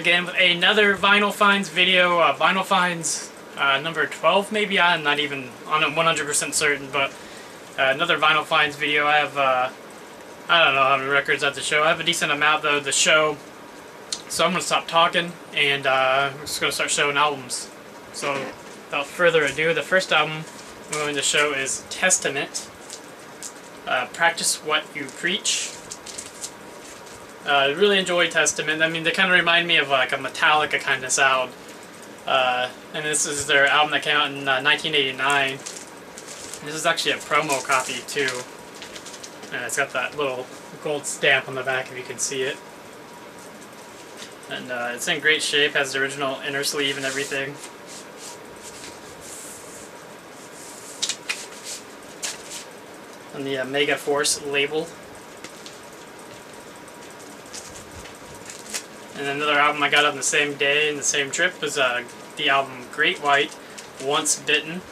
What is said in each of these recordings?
again with another Vinyl Finds video. Vinyl Finds number 12 maybe? I'm not even on it 100% certain, but another Vinyl Finds video. I have, I don't know how many records at the show. I have a decent amount though, the show. So I'm going to stop talking and I'm just going to start showing albums. So without further ado, the first album I'm going to show is Testament. Practice What You Preach. I really enjoy Testament. I mean, they kind of remind me of like a Metallica kind of sound. And this is their album that came out in 1989. This is actually a promo copy too. And it's got that little gold stamp on the back if you can see it. And it's in great shape, has the original inner sleeve and everything. On the Mega Force label. And another album I got on the same day in the same trip was the album Great White, Once Bitten.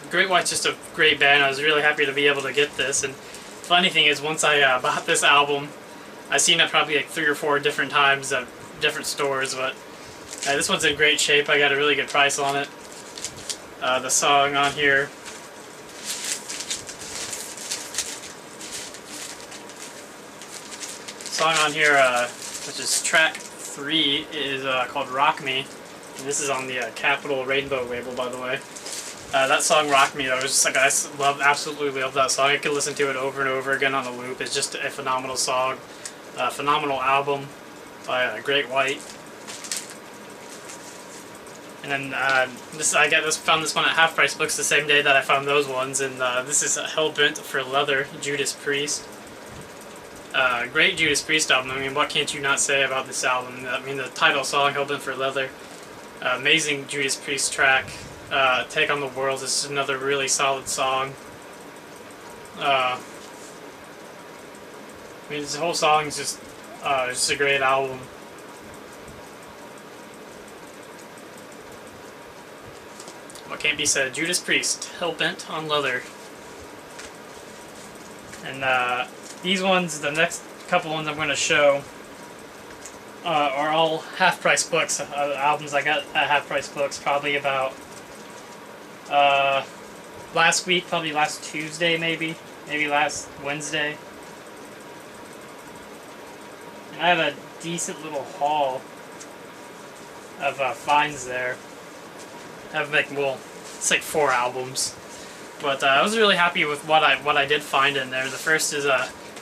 Great White's just a great band. I was really happy to be able to get this. And funny thing is, once I bought this album, I've seen it probably like 3 or 4 different times at different stores, but this one's in great shape. I got a really good price on it. The song on here, which is track 3, is called Rock Me. And this is on the Capital Rainbow label, by the way. That song Rock Me, though, was just like, absolutely love that song. I could listen to it over and over again on a loop. It's just a phenomenal song. Phenomenal album by Great White. And then I found this one at Half Price Books the same day that I found those ones, and this is Hellbent for Leather, Judas Priest. Great Judas Priest album. I mean, what can't you not say about this album? I mean, the title song, Hellbent for Leather. Amazing Judas Priest track. Take on the World is another really solid song. I mean, this whole song is just a great album. What can't be said? Judas Priest, Hellbent on Leather. And these ones, the next couple ones I'm going to show, are all Half Price Books, albums I got at Half Price Books probably about last week, probably last Tuesday maybe last Wednesday. And I have a decent little haul of finds there. I have like, well, it's like 4 albums. But I was really happy with what I did find in there. The first is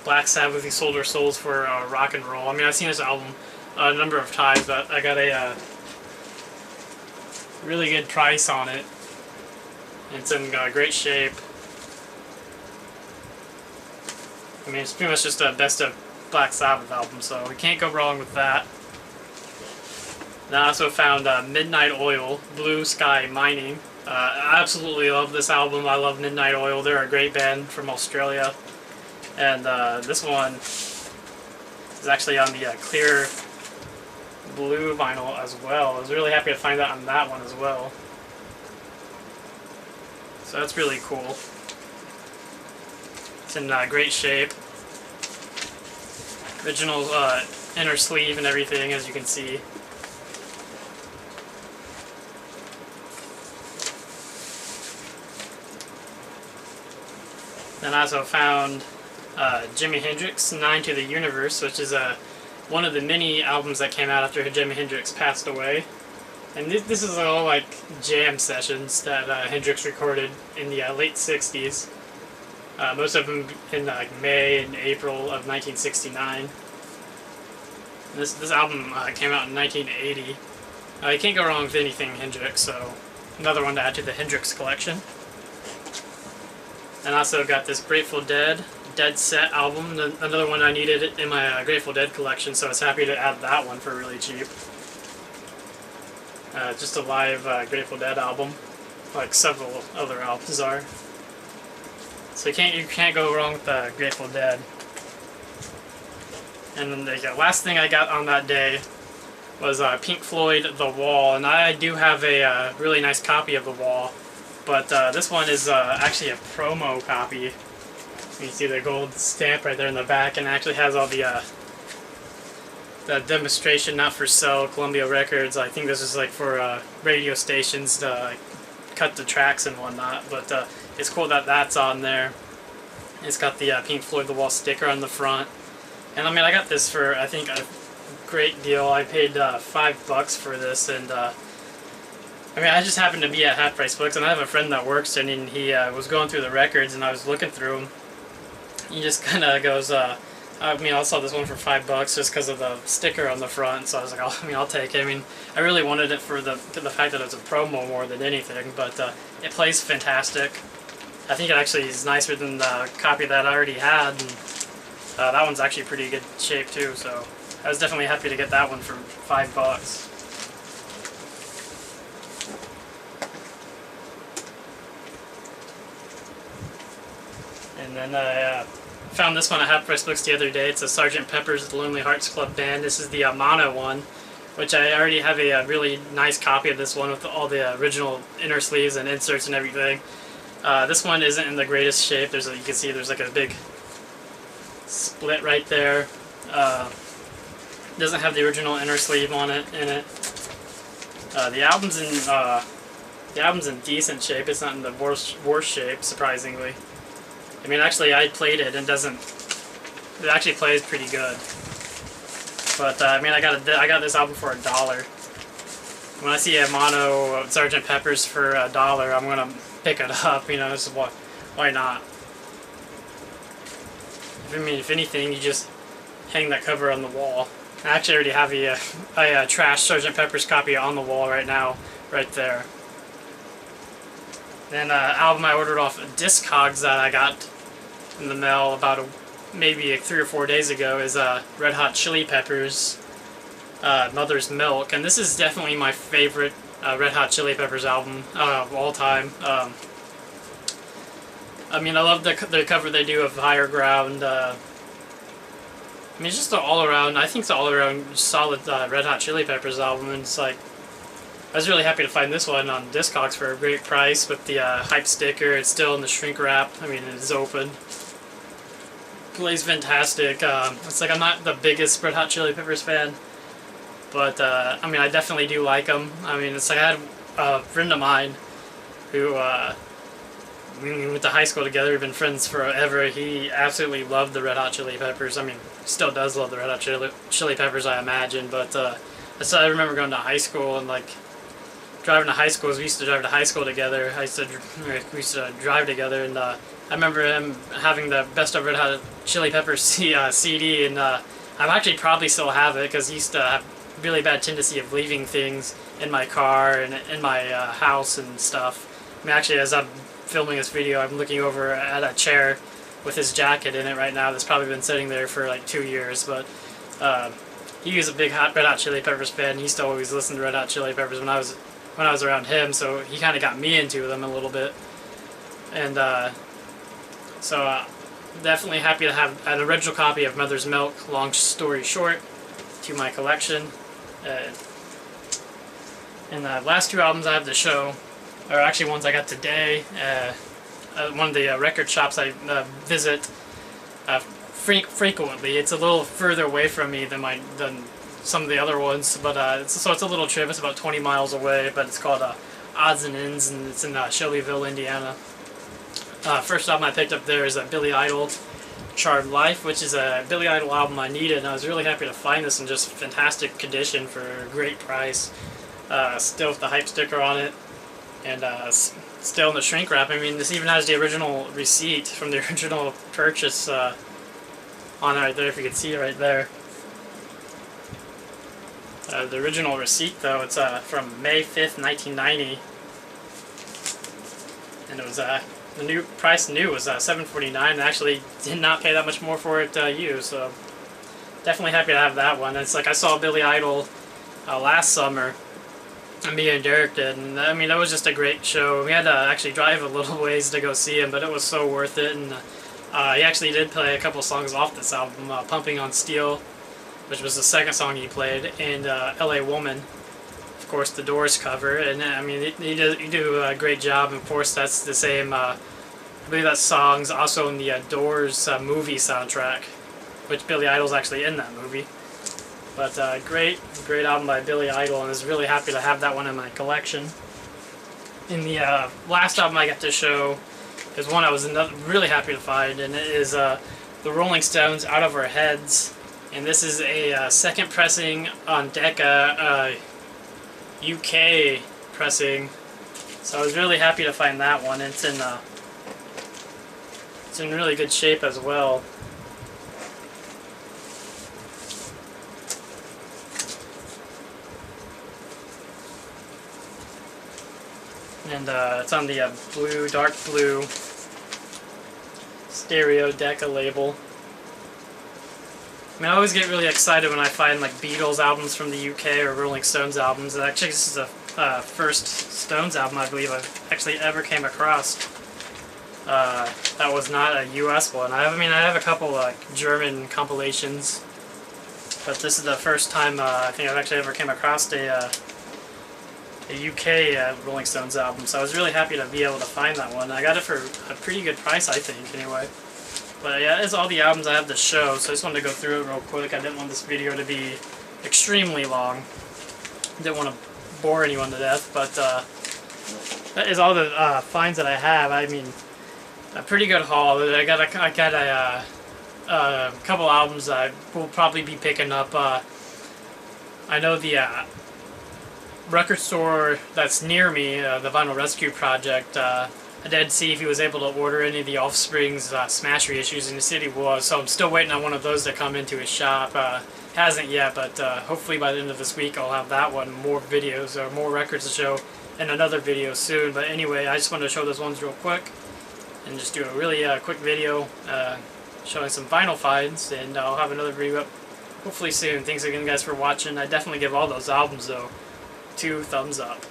Black Sabbath, He Sold Our Souls for Rock and Roll. I mean, I've seen this album a number of times, but I got a really good price on it. It's in great shape. I mean, it's pretty much just a best of Black Sabbath album, so we can't go wrong with that. And I also found Midnight Oil, Blue Sky Mining. I absolutely love this album. I love Midnight Oil. They're a great band from Australia. And this one is actually on the clear blue vinyl as well. I was really happy to find that on that one as well. So that's really cool. It's in great shape. Original inner sleeve and everything, as you can see. Then I also found Jimi Hendrix, 9 to the Universe, which is one of the mini albums that came out after Jimi Hendrix passed away. And this is all like jam sessions that Hendrix recorded in the late 60s. Most of them in like May and April of 1969. This album came out in 1980. You can't go wrong with anything Hendrix, so another one to add to the Hendrix collection. And I also got this Grateful Dead Set album, another one I needed in my Grateful Dead collection, so I was happy to add that one for really cheap. Just a live Grateful Dead album, like several other albums are. So you can't go wrong with Grateful Dead. And then the last thing I got on that day was Pink Floyd, The Wall, and I do have a really nice copy of The Wall, but this one is actually a promo copy. You can see the gold stamp right there in the back, and it actually has all the the demonstration, not for sale, Columbia Records. I think this is like for radio stations to cut the tracks and whatnot, but it's cool that that's on there. It's got the Pink Floyd The Wall sticker on the front. And I mean, I got this for, I think, a great deal. I paid $5 for this, and I mean, I just happened to be at Half Price Books, and I have a friend that works there, and he was going through the records, and I was looking through them. He just kind of goes, I mean, I saw this one for $5 just because of the sticker on the front, so I was like, oh, I mean, I'll take it. I mean, I really wanted it for the fact that it's a promo more than anything, but it plays fantastic. I think it actually is nicer than the copy that I already had, and that one's actually pretty good shape too, so I was definitely happy to get that one for $5. And then I found this one at Half Price Books the other day. It's a Sgt. Pepper's Lonely Hearts Club Band. This is the mono one, which I already have a really nice copy of this one with all the original inner sleeves and inserts and everything. This one isn't in the greatest shape. There's you can see there's like a big split right there. Doesn't have the original inner sleeve on it the album's in decent shape. It's not in the worst shape, surprisingly. I mean, actually, I played it and it actually plays pretty good. But I mean, I got this album for $1. When I see a mono Sgt. Pepper's for $1, I'm gonna pick it up. You know, so why not? I mean, if anything, you just hang that cover on the wall. I actually already have a trash Sgt. Pepper's copy on the wall right now, right there. Then album I ordered off Discogs that I got in the mail about maybe 3 or 4 days ago is Red Hot Chili Peppers, Mother's Milk, and this is definitely my favorite Red Hot Chili Peppers album of all time. I mean, I love the cover they do of Higher Ground. I mean, it's just an all-around, I think it's an all-around solid Red Hot Chili Peppers album, and it's like, I was really happy to find this one on Discogs for a great price with the hype sticker. It's still in the shrink wrap. I mean, it's open. Plays fantastic. It's like I'm not the biggest Red Hot Chili Peppers fan, but I mean, I definitely do like them. I mean, it's like I had a friend of mine who we went to high school together. We've been friends forever. He absolutely loved the Red Hot Chili Peppers. I mean, still does love the Red Hot Chili Peppers, I imagine. But so I remember going to high school and like driving to high school. We used to drive to high school together. We used to drive together, and I remember him having the Best of Red Hot Chili Peppers CD, and I actually probably still have it because he used to have a really bad tendency of leaving things in my car and in my house and stuff. I mean, actually, as I'm filming this video, I'm looking over at a chair with his jacket in it right now that's probably been sitting there for like 2 years, but he was a big Red Hot Chili Peppers fan. He used to always listen to Red Hot Chili Peppers when I was around him, so he kind of got me into them a little bit. And so definitely happy to have an original copy of Mother's Milk, long story short, to my collection. And the last 2 albums I have to show are actually ones I got today. One of the record shops I visit frequently. It's a little further away from me than some of the other ones, but so it's a little trip. It's about 20 miles away, but it's called Odds and Ends, and it's in Shelbyville, Indiana. First album I picked up there is Billy Idol, Charmed Life, which is a Billy Idol album I needed, and I was really happy to find this in just fantastic condition for a great price. Still with the hype sticker on it, and still in the shrink wrap. I mean, this even has the original receipt from the original purchase on it right there, if you can see it right there. The original receipt, though, it's from May 5th, 1990, and it was the new price was $7.49. Actually, did not pay that much more for it used, so definitely happy to have that one. It's like I saw Billy Idol last summer, and me and Derek did, and I mean, that was just a great show. We had to actually drive a little ways to go see him, but it was so worth it. And he actually did play a couple songs off this album, Pumping on Steel, which was the second song he played, and LA Woman, of course, the Doors cover. And I mean, you do a great job. And of course, that's the same, I believe that song's also in the Doors movie soundtrack, which Billy Idol's actually in that movie. But great album by Billy Idol, and I was really happy to have that one in my collection. In the last album I got to show is one I was really happy to find, and it is the Rolling Stones' Out of Our Heads. And this is a second pressing on Decca, UK pressing. So I was really happy to find that one. It's in really good shape as well. And it's on the dark blue stereo Decca label. I mean, I always get really excited when I find like Beatles albums from the UK or Rolling Stones albums. And actually, this is the first Stones album I believe I've actually ever came across. That was not a US one. I mean, I have a couple like German compilations, but this is the first time I think I've actually ever came across a UK Rolling Stones album. So I was really happy to be able to find that one. I got it for a pretty good price, I think, anyway. But yeah, that's all the albums I have to show, so I just wanted to go through it real quick. I didn't want this video to be extremely long. Didn't want to bore anyone to death, but that is all the finds that I have. I mean, a pretty good haul. I got a couple albums I will probably be picking up. I know the record store that's near me, the Vinyl Rescue Project, I did see if he was able to order any of the Offspring's Smash reissues, and the city was, so I'm still waiting on one of those to come into his shop. Hasn't yet, but hopefully by the end of this week I'll have that one, more videos or more records to show, and another video soon. But anyway, I just wanted to show those ones real quick, and just do a really quick video showing some vinyl finds, and I'll have another video up hopefully soon. Thanks again guys for watching. I definitely give all those albums though 2 thumbs up.